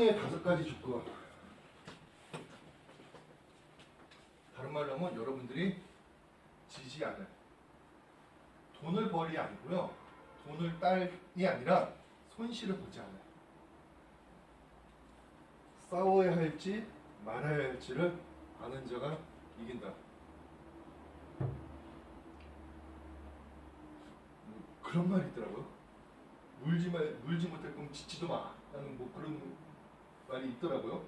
승리의 5가지 조건. 다른 말로 하면 여러분들이 지지 않을. 돈을 벌이 아니고요. 돈을 딸이 아니라 손실을 보지 않아요. 싸워야 할지 말아야 할지를 아는 자가 이긴다. 그런 말이 있더라고요. 물지 못할 거면 짓지도 마. 라는 뭐 그런 말이 있더라고요.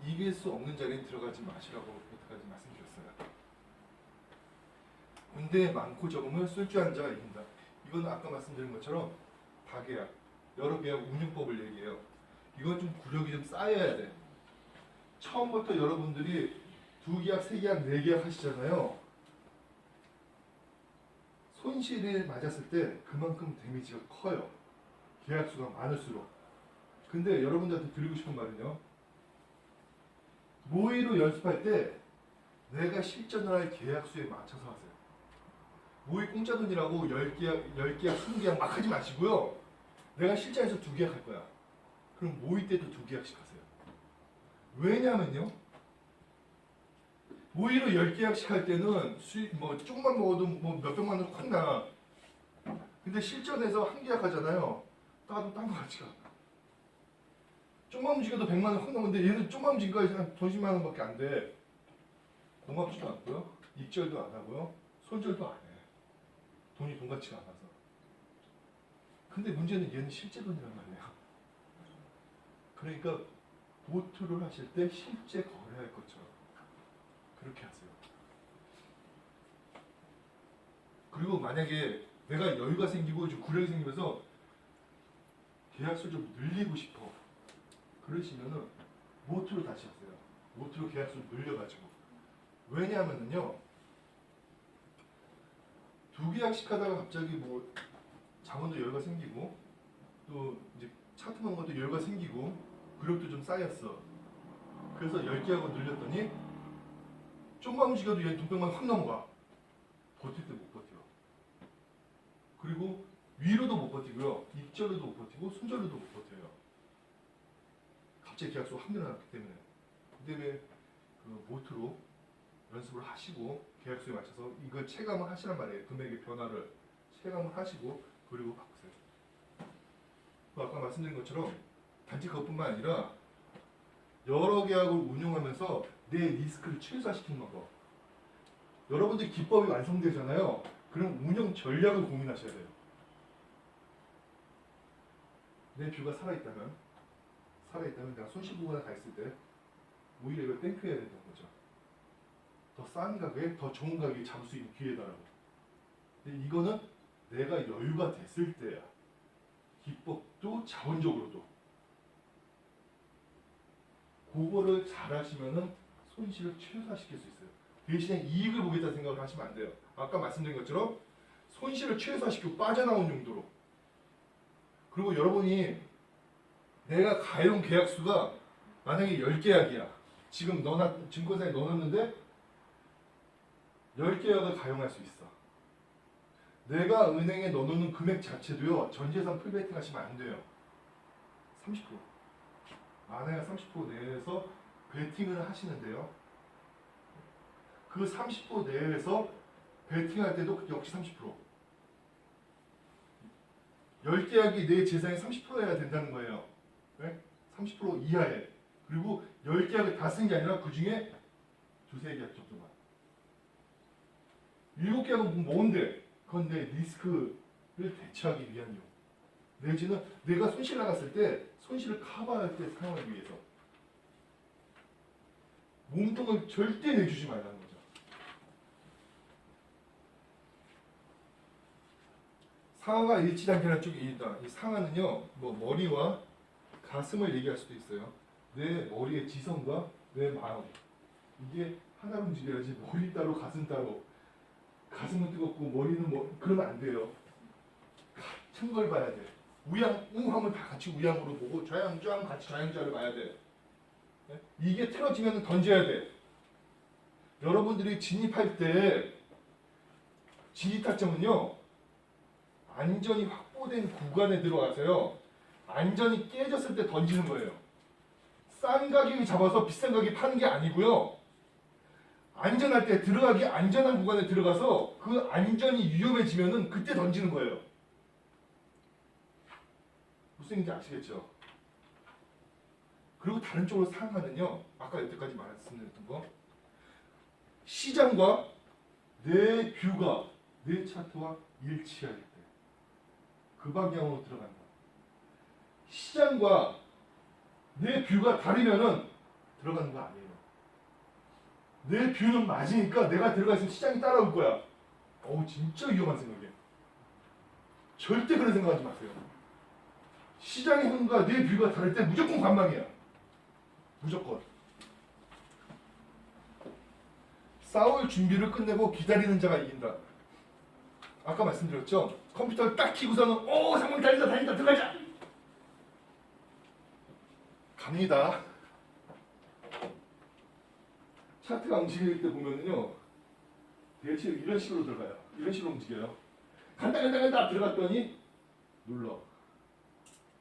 이길 수 없는 자리에 들어가지 마시라고 여태까지 말씀드렸어요. 군대에 많고 적음을 쓸 줄 아는 자가 이긴다. 이건 아까 말씀드린 것처럼 다계약, 여러 계약 운용법을 얘기해요. 이건 좀 구력이 좀 쌓여야 돼. 처음부터 여러분들이 2계약, 3계약, 4계약 하시잖아요. 손실을 맞았을 때 그만큼 데미지가 커요. 계약수가 많을수록. 근데 여러분들한테 드리고 싶은 말은요. 모의로 연습할 때 내가 실전을 할 계약수에 맞춰서 하세요. 모의 공짜 돈이라고 10계약, 20계약 막 하지 마시고요. 내가 실전에서 2계약 할 거야. 그럼 모의 때도 2계약씩 하세요. 왜냐면요. 모의로 10계약씩 할 때는 수익 뭐 조금만 먹어도 뭐 몇백만 원 확 나. 근데 실전에서 1계약 하잖아요. 나도 딴 거 같이 가. 조금만 움직여도 100만 원 확 나오는데 얘는 조금만 움직이니까 한 20만 원밖에 안 돼. 고맙지도 않고요. 입절도 안 하고요. 손절도 안 해. 돈이 돈 같지가 않아서. 근데 문제는 얘는 실제 돈이란 말이에요. 그러니까 보트를 하실 때 실제 거래할 것처럼 그렇게 하세요. 그리고 만약에 내가 여유가 생기고 좀 구력이 생기면서 계약수를 좀 늘리고 싶어. 그러시면은 모트로 다시 하세요. 모트로 계약수를 늘려가지고. 왜냐하면은요. 2계약씩 하다가 갑자기 뭐 자본도 여유가 생기고 또 이제 차트만 것도 여유가 생기고 구력도 좀 쌓였어. 그래서 10계약을 늘렸더니 좀만 움직여도 얘 200만 확 넘어가. 버틸 때 못 버텨. 그리고 위로도 못 버티고요. 입절로도 못 버티고 순절로도 못 버텨요. 갑자기 계약수가 확 늘어났기 때문에. 그 때문에 그 모트로 연습을 하시고 계약수에 맞춰서 이걸 체감을 하시란 말이에요. 금액의 변화를 체감을 하시고 그리고 바꾸세요. 아까 말씀드린 것처럼 단지 그것뿐만 아니라 여러 계약을 운용하면서 내 리스크를 최소화시키는 거. 여러분들 기법이 완성되잖아요. 그럼 운영 전략을 고민하셔야 돼요. 내 뷰가 살아있다면 내가 손실 부분에 가 있을 때 오히려 이걸 땡큐해야 된다는 거죠. 더 싼 가격에 더 좋은 가격에 잡을 수 있는 기회다라고. 근데 이거는 내가 여유가 됐을 때야. 기법도 자본적으로도. 그거를 잘 하시면은 손실을 최소화시킬 수 있어요. 대신에 이익을 보겠다 생각을 하시면 안 돼요. 아까 말씀드린 것처럼 손실을 최소화시키고 빠져나온 용도로. 그리고 여러분이 내가 가용 계약수가 만약에 10계약이야. 지금 증권사에 넣어놨는데 10계약을 가용할 수 있어. 내가 은행에 넣어놓는 금액 자체도요. 전재산 풀베팅 하시면 안 돼요. 30%. 만약에 30% 내에서 베팅을 하시는데요. 그 30% 내에서 베팅할 때도 역시 30%. 10계약이 내 재산의 30%여야 된다는 거예요. 네? 30% 이하에. 그리고 10계약을 다 쓴 게 아니라 그 중에 2-3계약 정도만. 7계약은 뭔데? 그건 내 리스크를 대처하기 위한 용. 내지는 내가 손실 나갔을 때 손실을 커버할 때 사용하기 위해서. 몸통을 절대 내주지 말라는 거죠. 상하가 일치한 계란 쪽이 있다. 이 상하는요, 뭐 머리와 가슴을 얘기할 수도 있어요. 내 머리의 지성과 내 마음. 이게 하나로 움직여야지 머리 따로 가슴 따로. 가슴은 뜨겁고 머리는 뭐 그러면 안 돼요. 같은 걸 봐야 돼. 우양, 하면 다 같이 우양으로 보고 좌양 같이 좌양좌를 봐야 돼. 네? 이게 틀어지면 던져야 돼. 여러분들이 진입할 때 진입 타점은요. 안전이 확보된 구간에 들어와서요. 안전이 깨졌을 때 던지는 거예요. 싼 가격이 잡아서 비싼 가격에 파는 게 아니고요. 안전할 때 들어가기 안전한 구간에 들어가서 그 안전이 위험해지면은 그때 던지는 거예요. 무슨 얘기인지 아시겠죠? 그리고 다른 쪽으로 상하는요. 아까 여태까지 말씀드렸던 거. 시장과 내 뷰가 내 차트와 일치할 때 그 방향으로 들어간다. 시장과 내 뷰가 다르면은 들어가는 거 아니에요. 내 뷰는 맞으니까 내가 들어가 있으면 시장이 따라올 거야. 어우 진짜 위험한 생각이에요. 절대 그런 생각하지 마세요. 시장의 흐름과 내 뷰가 다를 때 무조건 관망이야. 무조건. 싸울 준비를 끝내고 기다리는 자가 이긴다. 아까 말씀드렸죠? 컴퓨터를 딱 켜고서는 상황 달린다 들어가자. 갑니다. 차트가 움직일 때 보면은요. 대체 이런 식으로 들어가요. 이런 식으로 움직여요. 간다 들어갔더니 눌러.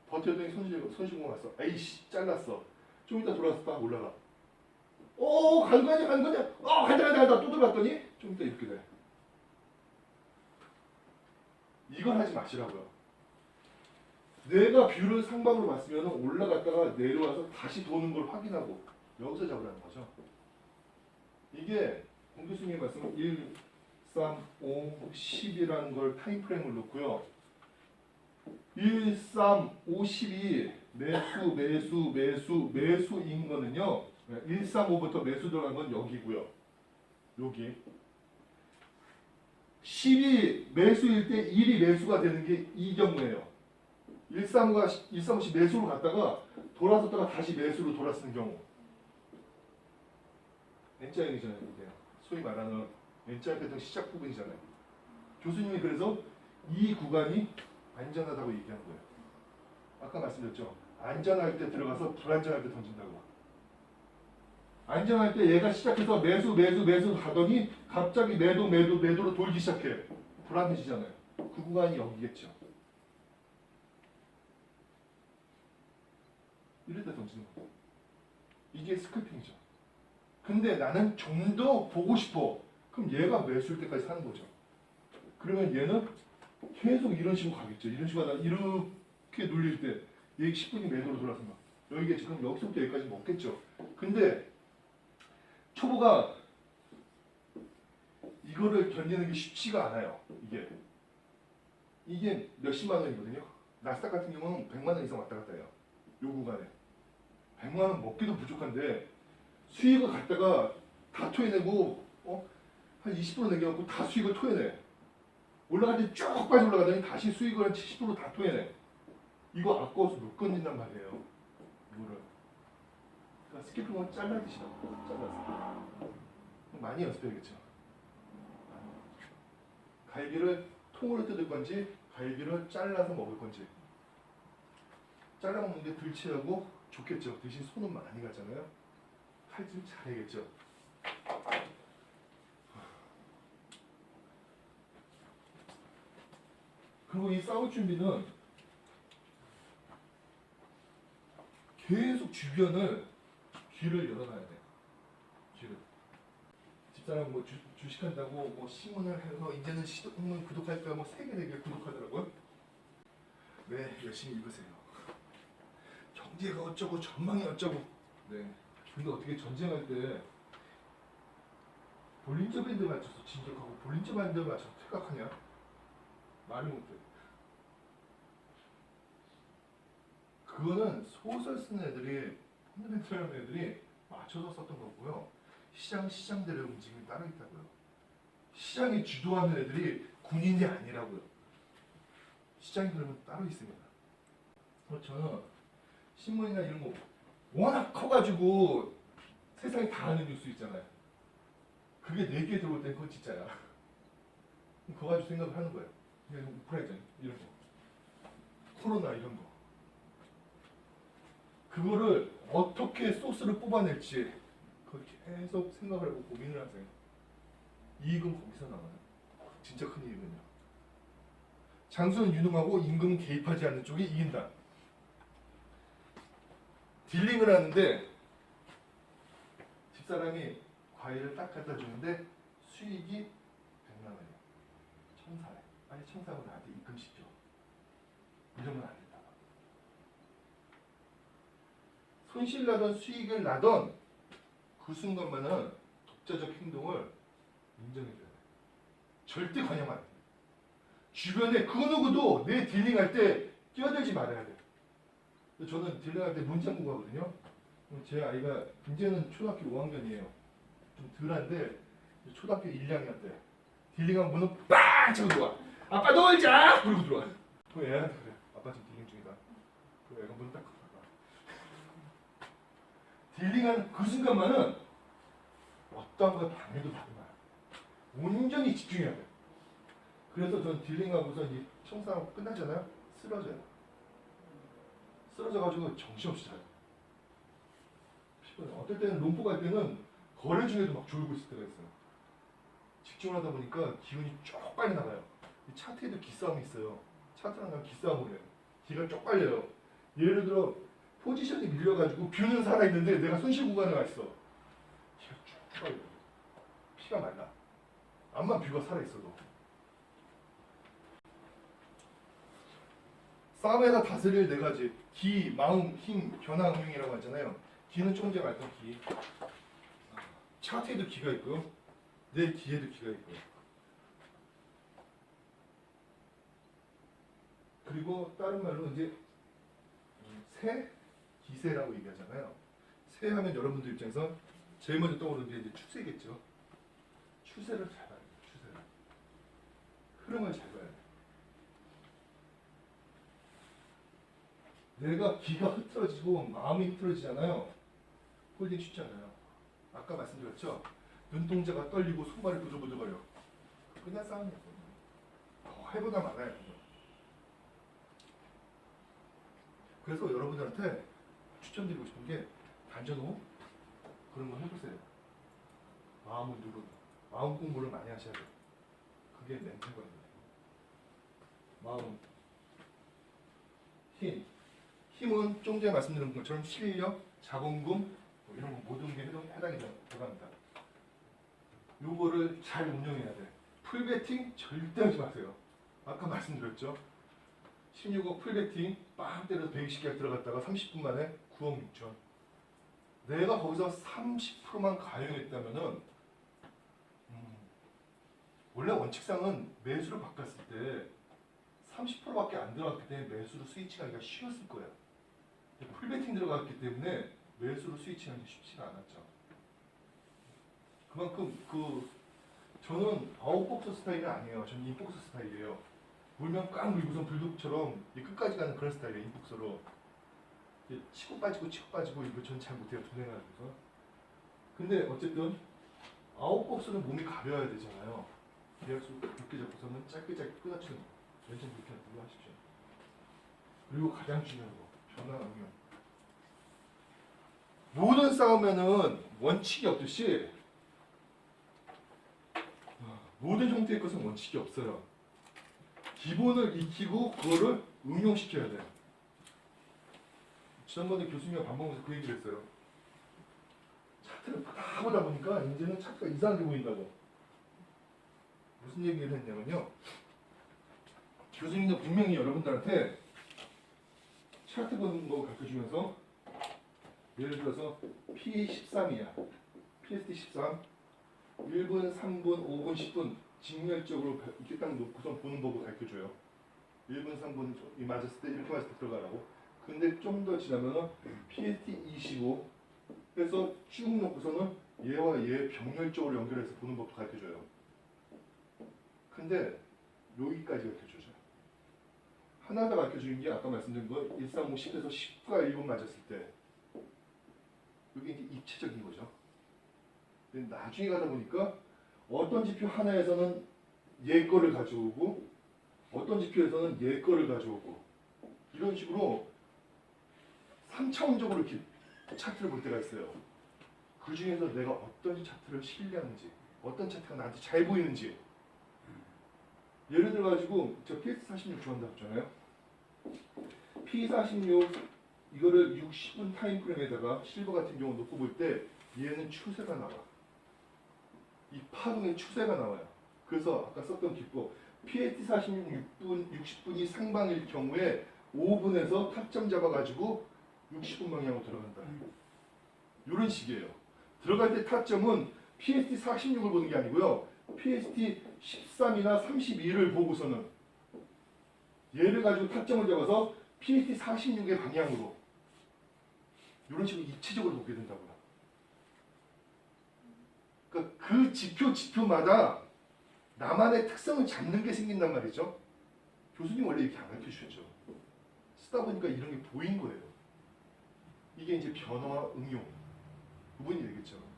버텼더니 손실공 왔어. 에이씨 잘랐어. 좀 이따 돌아서 딱 올라가. 간 거냐? 간다 또 들어갔더니 좀 이따 이렇게 돼. 이걸 하지 마시라고요. 내가 뷰를 상방으로 봤으면 올라갔다가 내려와서 다시 도는 걸 확인하고 여기서 잡으라는 거죠. 이게 공 교수님이 말씀 1, 3, 5, 10이라는 걸 타임프레임을 놓고요. 1, 3, 5, 10이 매수인 거는요. 1, 3, 5부터 매수 들어간 건 여기고요. 여기. 10이 매수일 때 1이 매수가 되는 게 이 경우예요. 135가 135씩 매수로 갔다가 돌아섰다가 다시 매수로 돌아서는 경우. N자형이잖아요. 이게. 소위 말하는 N자 패턴 시작 부분이잖아요. 교수님이 그래서 이 구간이 안전하다고 얘기한 거예요. 아까 말씀드렸죠. 안전할 때 들어가서 불안전할 때 던진다고. 안전할 때 얘가 시작해서 매수 가더니 갑자기 매도로 돌기 시작해. 불안해지잖아요. 그 구간이 여기겠죠. 이럴 때 던지는 거예요. 이게 스크핑이죠. 근데 나는 좀 더 보고 싶어. 그럼 얘가 매수일 때까지 사는 거죠. 그러면 얘는 계속 이런 식으로 가겠죠. 이런 식으로 하다가 이렇게 눌릴 때 얘 10분이 매도로 돌아서 막 여기가 지금 여기서부터 여기까지 먹겠죠. 근데 초보가 이거를 견디는 게 쉽지가 않아요. 이게 몇십만 원이거든요. 나스닥 같은 경우는 100만 원 이상 왔다 갔다 해요. 요 구간에 100만 원 먹기도 부족한데 수익을 갖다가 다 토해내고 한 20% 남겨갖고 다 수익을 토해내. 올라갈 때 쭉 빠져 올라가더니 다시 수익을 한 70%다 토해내. 이거 아까워서 못 건진단 말이에요. 이거를. 그러니까 스키핑은 잘라듯이 잘라서. 많이 연습해야겠죠. 갈비를 통으로 뜯을 건지 갈비를 잘라서 먹을 건지. 잘라 먹는 게 덜치하고 좋겠죠. 대신 손은 많이 가잖아요. 칼질 잘해야겠죠. 그리고 이 싸울 준비는 계속 주변을 귀를 열어놔야 돼. 귀를. 집사람 뭐 주식한다고 뭐 신문을 해서 이제는 시동문 구독할까 뭐 3개 4개 구독하더라고요. 네, 열심히 읽으세요. 경제가 어쩌고 전망이 어쩌고. 네. 근데 어떻게 전쟁할 때 볼린저 밴드 맞춰서 진격하고 볼린저 밴드 맞춰서 퇴각하냐? 말을 못해. 그거는 소설 쓰는 애들이 펀더멘털 애들이 맞춰서 썼던 거고요. 시장대로 움직임이 따로 있다고요. 시장이 주도하는 애들이 군인이 아니라고요. 시장이 그러면 따로 있습니다. 저는 신문이나 이런 거 워낙 커가지고 세상이 다 아는 뉴스 있잖아요. 그게 4개 들어올 땐 그건 진짜야. 그거 가지고 생각을 하는 거예요. 우크라이나 이런 거, 코로나 이런 거. 그거를 어떻게 소스를 뽑아낼지 그걸 계속 생각을 하고 고민을 하세요. 이익은 거기서 나와요. 진짜 큰 이익은요. 장수는 유능하고 임금은 개입하지 않는 쪽이 이긴다. 딜링을 하는데 집사람이 과일을 딱 갖다 주는데 수익이 100만 원이야. 청사래. 빨리 청사하고 나한테 입금시켜. 이러면 안 된다. 손실 나던 수익을 나던 그 순간만은 독자적 행동을 인정해줘야 돼. 절대 관여만 안 돼. 주변에 그 누구도 내 딜링할 때 끼어들지 말아야 돼. 저는 딜링할 때 문창고 가거든요. 제 아이가 이제는 초등학교 5학년이에요. 좀 덜한데 초등학교 1, 2학년 때 딜링하면 문을 빵 차고 들어와. 아빠 놀자! 그러고 들어와. 그 애한테 그래. 아빠 지금 딜링 중이다. 그 애가 문을 딱 닫아. 딜링하는 그 순간만은 어떤 거 방해도 받지 마. 온전히 집중해야 돼. 그래서 전 딜링하고서 이 청소하고 끝나잖아요. 쓰러져요. 쓰러져가지고 정신없이 자요. 피곤해. 어떨 때는 롬프 갈 때는 거래 중에도 막 졸고 있을 때가 있어요. 집중을 하다 보니까 기운이 쭉 빨리 나가요. 이 차트에도 기싸움이 있어요. 차트랑 난 기싸움을 해요. 기가 쭉 빨려요. 예를 들어 포지션이 밀려가지고 뷰는 살아있는데 내가 손실 구간에 가 있어. 기가 쭉 빨려. 피가 말라. 암만 뷰가 살아있어도. 싸움에서 다스릴 네 가지. 기, 마음, 힘, 변화, 응용이라고 하잖아요. 기는 조금 전에 말했던 기. 차트에도 기가 있고요. 내 기에도 기가 있고요. 그리고 다른 말로 이제 새, 기세라고 얘기하잖아요. 새 하면 여러분들 입장에서 제일 먼저 떠오르는 게 이제 추세겠죠. 추세를 잘 봐야 돼요. 추세를. 흐름을 잘 봐야 돼요. 내가 기가 흐트러지고 마음이 흐트러지잖아요. 홀딩 쉽지 않아요. 아까 말씀드렸죠. 눈동자가 떨리고 손발이 부들부들거려. 그냥 싸움이에요. 더 해보다 말아야 돼요. 그래서 여러분들한테 추천드리고 싶은 게 단전호 그런 거 해보세요. 마음을 누르고 마음 공부를 많이 하셔야 돼요. 그게 멘탈거든요. 마음, 힘. 힘은 좀 전에 말씀드린 것처럼 실력, 자본금 뭐 이런 거 모든 게 해당이 들어갑니다. 요거를 잘 운영해야 돼. 풀베팅 절대 하지 마세요. 아까 말씀드렸죠. 16억 풀베팅 빵 때려서 120개가 들어갔다가 30분 만에 9억 6천. 내가 거기서 30%만 가용했다면은 원래 원칙상은 매수를 바꿨을 때 30%밖에 안 들어갔기 때문에 매수로 스위칭하기가 쉬웠을 거예요. 풀베팅 들어갔기 때문에 매수로 스위칭하기 쉽지가 않았죠. 그만큼 저는 아웃복스 스타일이 아니에요. 저는 인복스 스타일이에요. 물면 꽉 물고선 불독처럼 끝까지 가는 그런 스타일이에요. 인복스로 치고 빠지고 이거 저는 잘 못해요. 분해가지고서. 근데 어쨌든 아웃복스는 몸이 가벼워야 되잖아요. 계약수 그렇게 잡고서는 짧게 끊어치는 거. 왼쪽 그렇게 하고 하십시오. 그리고 가장 중요한 거 변화 응용. 모든 싸움에는 원칙이 없듯이 모든 형태의 것은 원칙이 없어요. 기본을 익히고 그거를 응용시켜야 돼요. 지난번에 교수님과 밥 먹으면서 그 얘기를 했어요. 차트를 다 보다 보니까 이제는 차트가 이상하게 보인다고. 무슨 얘기를 했냐면요. 교수님도 분명히 여러분들한테 차트 보는 거 가르쳐주면서 예를 들어서 P13이야. PST 13 1분, 3분, 5분, 10분 직렬적으로 이렇게 딱 놓고서 보는 법을 가르쳐줘요. 1분, 3분 이 맞았을 때 이렇게 맞았을 때 들어가라고. 근데 좀 더 지나면은 PST 25 해서 쭉 놓고서는 얘와 얘 병렬적으로 연결해서 보는 법도 가르쳐줘요. 근데 여기까지 가르쳐줘요. 하나 더 가르쳐주는 게 아까 말씀드린 거 135, 10에서 10과 1분 맞았을 때 여기 이제 입체적인 거죠. 근데 나중에 가다 보니까 어떤 지표 하나에서는 얘 거를 가져오고 어떤 지표에서는 얘 거를 가져오고 이런 식으로 3차원적으로 이렇게 차트를 볼 때가 있어요. 그 중에서 내가 어떤 차트를 신뢰하는지 어떤 차트가 나한테 잘 보이는지 예를 들어 가지고 저 PS46 좋아한다 했잖아요. P46 이거를 60분 타임프레임에다가 실버 같은 경우 놓고 볼 때 얘는 추세가 나와. 이 파동의 추세가 나와요. 그래서 아까 썼던 기법 PAT46 60분이 상방일 경우에 5분에서 타점 잡아가지고 60분 방향으로 들어간다. 이런 식이에요. 들어갈 때 타점은 PST46을 보는 게 아니고요. PST13이나 32를 보고서는 얘를 가지고 타점을 잡아서 PST46의 방향으로 이런 식으로 입체적으로 보게 된다고요. 그러니까 그 지표마다 나만의 특성을 잡는 게 생긴단 말이죠. 교수님 원래 이렇게 안 가르쳐 주셨죠. 쓰다 보니까 이런 게 보인 거예요. 이게 이제 변화와 응용 부분이 되겠죠.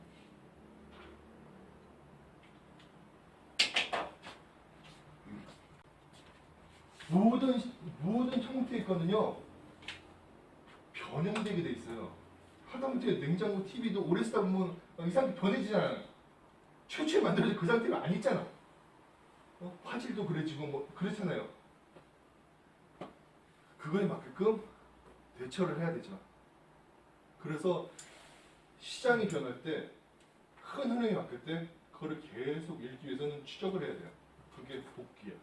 모든 형태의 거는요 변형되게 돼 있어요. 하다못해 냉장고, TV도 오래 쓰다 보면 이상하게 변해지잖아요. 최초에 만들어진 그 상태가 아니잖아. 화질도 그래지고 뭐 그렇잖아요. 그거에 맞게끔 대처를 해야 되죠. 그래서 시장이 변할 때, 큰 흐름이 바뀔 때 그거를 계속 읽기 위해서는 추적을 해야 돼요. 그게 복귀야.